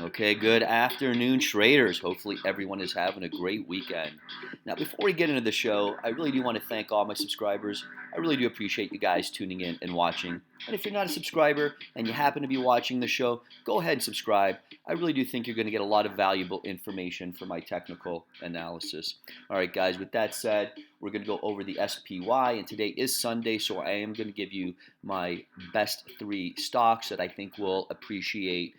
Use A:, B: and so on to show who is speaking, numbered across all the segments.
A: Okay, good afternoon, traders. Hopefully, everyone is having a great weekend. Now, before we get into the show, I really do want to thank all my subscribers. I really do appreciate you guys tuning in and watching. And if you're not a subscriber and you happen to be watching the show, go ahead and subscribe. I really do think you're going to get a lot of valuable information for my technical analysis. All right, guys, with that said, we're going to go over the SPY, and today is Sunday, so I am going to give you my best three stocks that I think will appreciate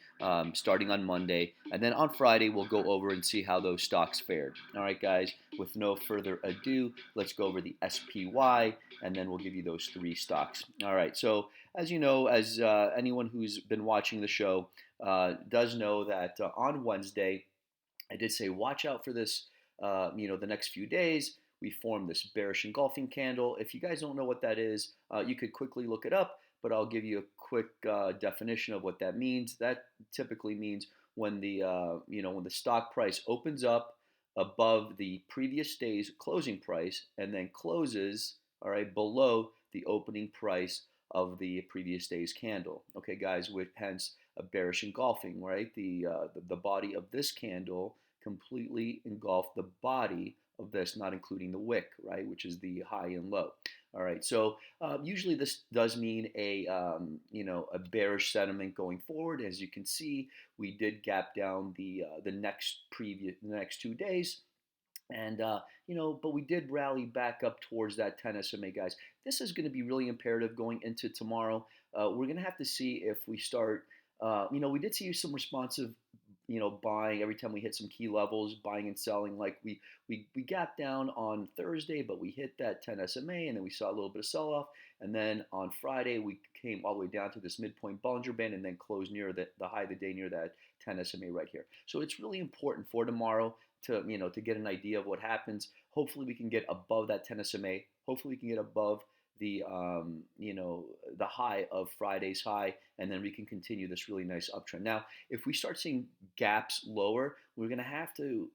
A: starting on Monday. And then on Friday, we'll go over and see how those stocks fared. All right, guys, with no further ado, let's go over the SPY, and then we'll give you those three stocks. All right, so as you know, as anyone who's been watching the show does know that on Wednesday, I did say watch out for this, the next few days. We formed this bearish engulfing candle. If you guys don't know what that is, you could quickly look it up, but I'll give you a quick definition of what that means. That typically means when the stock price opens up above the previous day's closing price and then closes, all right, below the opening price of the previous day's candle. Okay, guys, with hence a bearish engulfing, right? The body of this candle completely engulfed the body of this, not including the wick, right, which is the high and low. All right, so usually this does mean a bearish sentiment going forward. As you can see, we did gap down the next 2 days. And but we did rally back up towards that 10 SMA, guys. This is going to be really imperative going into tomorrow. We're going to have to see if we start. We did see some responsive, buying every time we hit some key levels, buying and selling. Like we gapped down on Thursday, but we hit that 10 SMA, and then we saw a little bit of sell off. And then on Friday, we came all the way down to this midpoint Bollinger Band, and then closed near the high of the day near that 10 SMA right here. So it's really important for tomorrow to get an idea of what happens. Hopefully we can get above that 10 SMA. Hopefully we can get above the the high of Friday's high, and then we can continue this really nice uptrend. Now, if we start seeing gaps lower, we're going to have to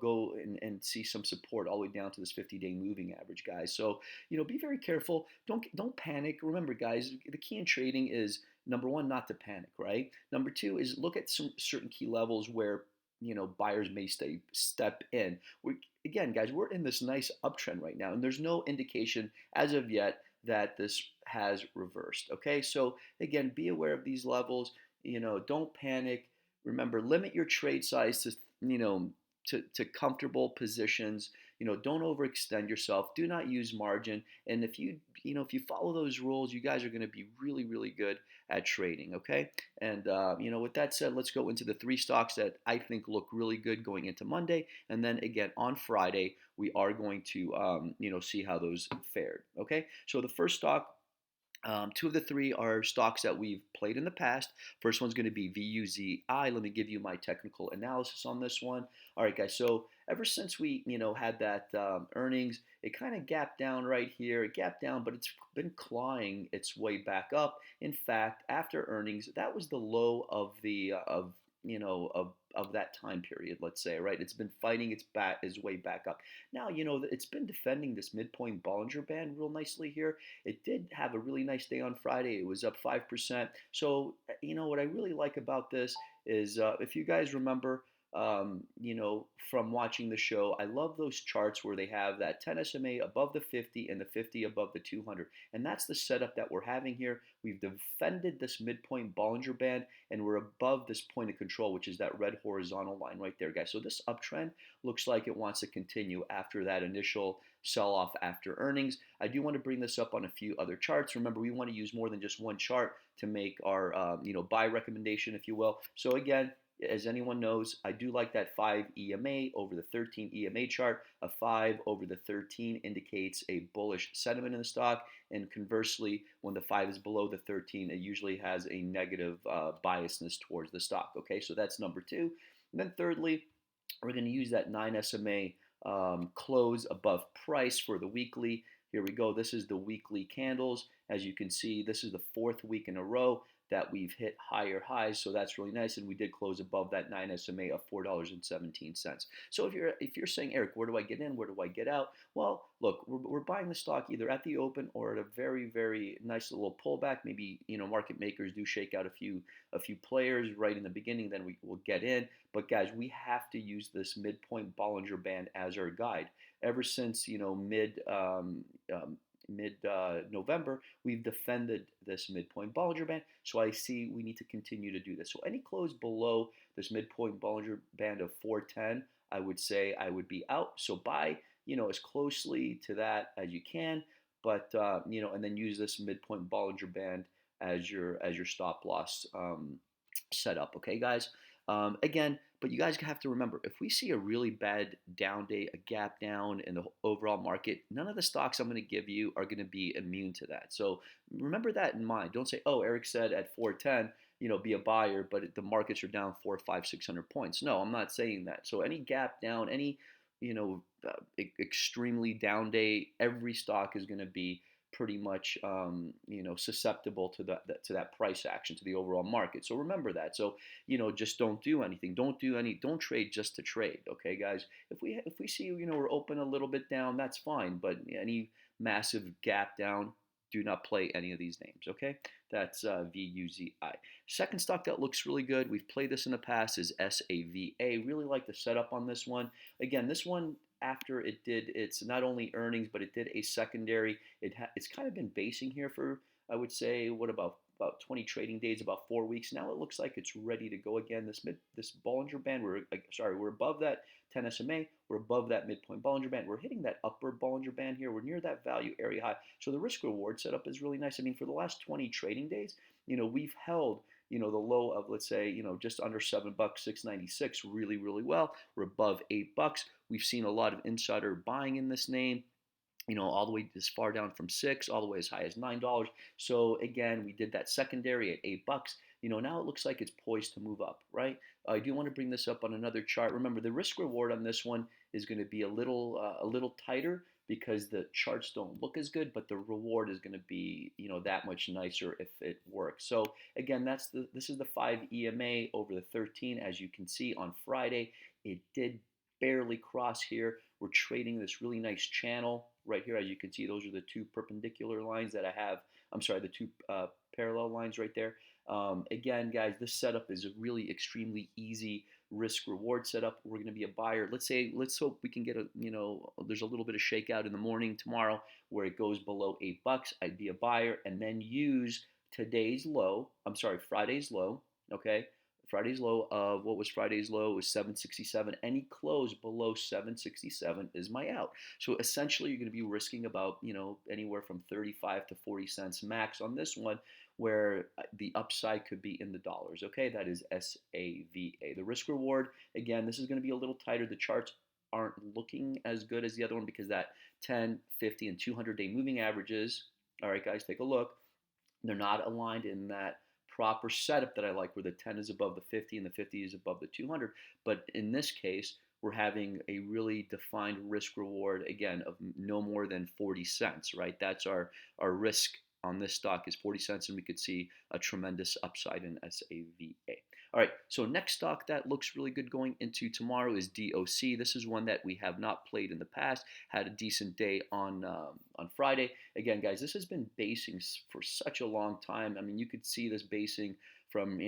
A: go and see some support all the way down to this 50-day moving average, guys. So be very careful. Don't panic. Remember, guys, the key in trading is number one, not to panic, right? Number two is look at some certain key levels where buyers may step in. Again, guys, we're in this nice uptrend right now, and there's no indication as of yet that this has reversed. Okay, so again, be aware of these levels. Don't panic. Remember, limit your trade size to to comfortable positions. Don't overextend yourself. Do not use margin. And if you follow those rules, you guys are going to be really, really good at trading. Okay. And with that said, let's go into the three stocks that I think look really good going into Monday, and then again on Friday we are going to see how those fared. Okay. So the first stock. Two of the three are stocks that we've played in the past. First one's going to be VUZI. Let me give you my technical analysis on this one. All right, guys. So ever since we had that earnings, it kind of gapped down right here. It gapped down, but it's been clawing its way back up. In fact, after earnings, that was the low of the of that time period, let's say, right? It's been fighting its way back up. Now, it's been defending this midpoint Bollinger Band real nicely here. It did have a really nice day on Friday. It was up 5%. So, what I really like about this is if you guys remember, from watching the show, I love those charts where they have that 10 SMA above the 50 and the 50 above the 200. And that's the setup that we're having here. We've defended this midpoint Bollinger Band, and we're above this point of control, which is that red horizontal line right there, guys. So this uptrend looks like it wants to continue after that initial sell-off after earnings. I do want to bring this up on a few other charts. Remember, we want to use more than just one chart to make our buy recommendation, if you will. So again, as anyone knows, I do like that 5 EMA over the 13 EMA chart. A 5 over the 13 indicates a bullish sentiment in the stock, and conversely, when the 5 is below the 13, it usually has a negative biasness towards the stock. Okay, so that's number two. And then thirdly, we're going to use that 9 SMA close above price for the weekly. Here we go. This is the weekly candles, As you can see, this is the fourth week in a row that we've hit higher highs, so that's really nice. And we did close above that 9 SMA of $4.17. So if you're saying, Eric, where do I get in? Where do I get out? Well, look, we're buying the stock either at the open or at a very, very nice little pullback. Maybe market makers do shake out a few players right in the beginning, then we will get in. But guys, we have to use this midpoint Bollinger Band as our guide. Ever since mid November, we've defended this midpoint Bollinger Band. So I see we need to continue to do this. So any close below this midpoint Bollinger Band of 410, I would say I would be out. So buy as closely to that as you can, but and then use this midpoint Bollinger Band as your stop loss setup. Okay, guys. Again, but you guys have to remember, if we see a really bad down day, a gap down in the overall market, none of the stocks I'm going to give you are going to be immune to that. So remember that in mind. Don't say, oh, Eric said at 410, be a buyer, but the markets are down 400, 500, 600 points. No, I'm not saying that. So any gap down, any extremely down day, every stock is going to be pretty much susceptible to that price action, to the overall market. So remember that. So just don't do anything. Don't trade just to trade. Okay, guys. If we see we're open a little bit down, that's fine. But any massive gap down, do not play any of these names. Okay, that's VUZI. Second stock that looks really good, we've played this in the past, is SAVA. Really like the setup on this one. Again, this one, after it did its not only earnings, but it did a secondary. It's kind of been basing here for, I would say, what about 20 trading days, about 4 weeks. Now it looks like it's ready to go again. This Bollinger Band, we're above that 10 SMA. We're above that midpoint Bollinger Band. We're hitting that upper Bollinger Band here. We're near that value area high. So the risk reward setup is really nice. I mean, for the last 20 trading days, we've held the low of, let's say, just under $7, 6.96, really, really well. We're above $8. We've seen a lot of insider buying in this name, all the way as far down from 6, all the way as high as $9. So again, we did that secondary at $8. Now it looks like it's poised to move up, right? I do want to bring this up on another chart. Remember, the risk reward on this one is going to be a little tighter because the charts don't look as good, but the reward is going to be that much nicer if it works. So again, this is the 5 EMA over the 13. As you can see on Friday, it did barely cross here. We're trading this really nice channel right here. As you can see, those are the two perpendicular lines that I have. I'm sorry, the two parallel lines right there. Again, guys, this setup is a really extremely easy risk reward setup. We're going to be a buyer. Let's hope we can get there's a little bit of shakeout in the morning tomorrow where it goes below $8. I'd be a buyer and then use Friday's low. Okay. Friday's low of, what was Friday's low? It was 767. Any close below 767 is my out. So essentially, you're going to be risking about, anywhere from 35 to 40 cents max on this one, where the upside could be in the dollars. Okay, that is SAVA. The risk reward, again, this is going to be a little tighter. The charts aren't looking as good as the other one because that 10, 50, and 200-day moving averages, all right, guys, take a look. They're not aligned in that proper setup that I like, where the 10 is above the 50 and the 50 is above the 200. But in this case, we're having a really defined risk reward, again, of no more than 40 cents, right? That's our risk on this stock is 40 cents, and we could see a tremendous upside in SAVA. All right, so next stock that looks really good going into tomorrow is DOC. This is one that we have not played in the past. Had a decent day on Friday. Again, guys, this has been basing for such a long time. I mean, you could see this basing from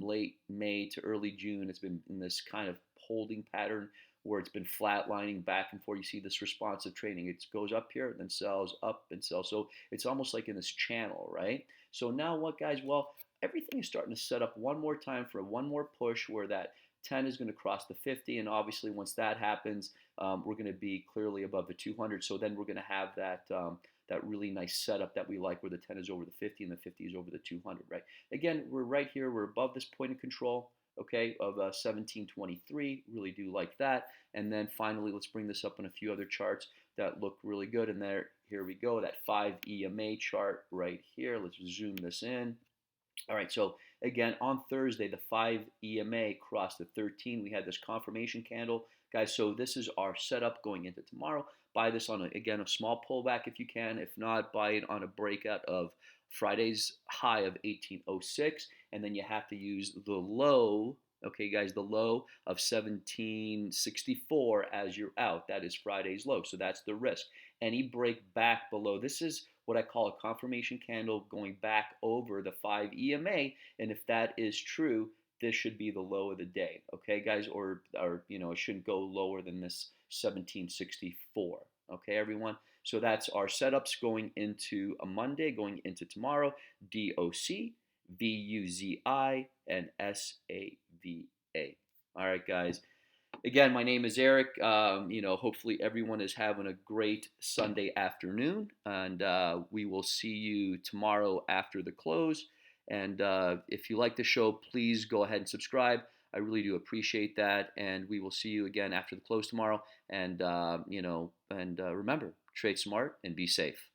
A: late May to early June. It's been in this kind of holding pattern where it's been flatlining back and forth. You see this responsive trading. It goes up here, then sells, up and sells. So it's almost like in this channel, right? So now what, guys? Well, everything is starting to set up one more time for one more push where that 10 is going to cross the 50. And obviously, once that happens, we're going to be clearly above the 200. So then we're going to have that really nice setup that we like, where the 10 is over the 50 and the 50 is over the 200, right? Again, we're right here. We're above this point of control, okay, of 1723. Really do like that. And then finally, let's bring this up on a few other charts that look really good. And here we go, that 5 EMA chart right here. Let's zoom this in. All right, so again, on Thursday, the 5 EMA crossed the 13. We had this confirmation candle. Guys, so this is our setup going into tomorrow. buy this on again a small pullback if you can. If not, buy it on a breakout of Friday's high of 1806, and then you have to use the low. Okay, guys, the low of 1764 as your out. That is Friday's low. So that's the risk. Any break back below, this is what I call a confirmation candle going back over the 5 EMA. And if that is true, this should be the low of the day. Okay, guys, or it shouldn't go lower than this 1764. Okay, everyone. So that's our setups going into a Monday, going into tomorrow. DOC, VUZI, and SAVA. All right, guys. Again, my name is Eric. Hopefully everyone is having a great Sunday afternoon, and we will see you tomorrow after the close. And if you like the show, please go ahead and subscribe. I really do appreciate that, and we will see you again after the close tomorrow. And remember, trade smart and be safe.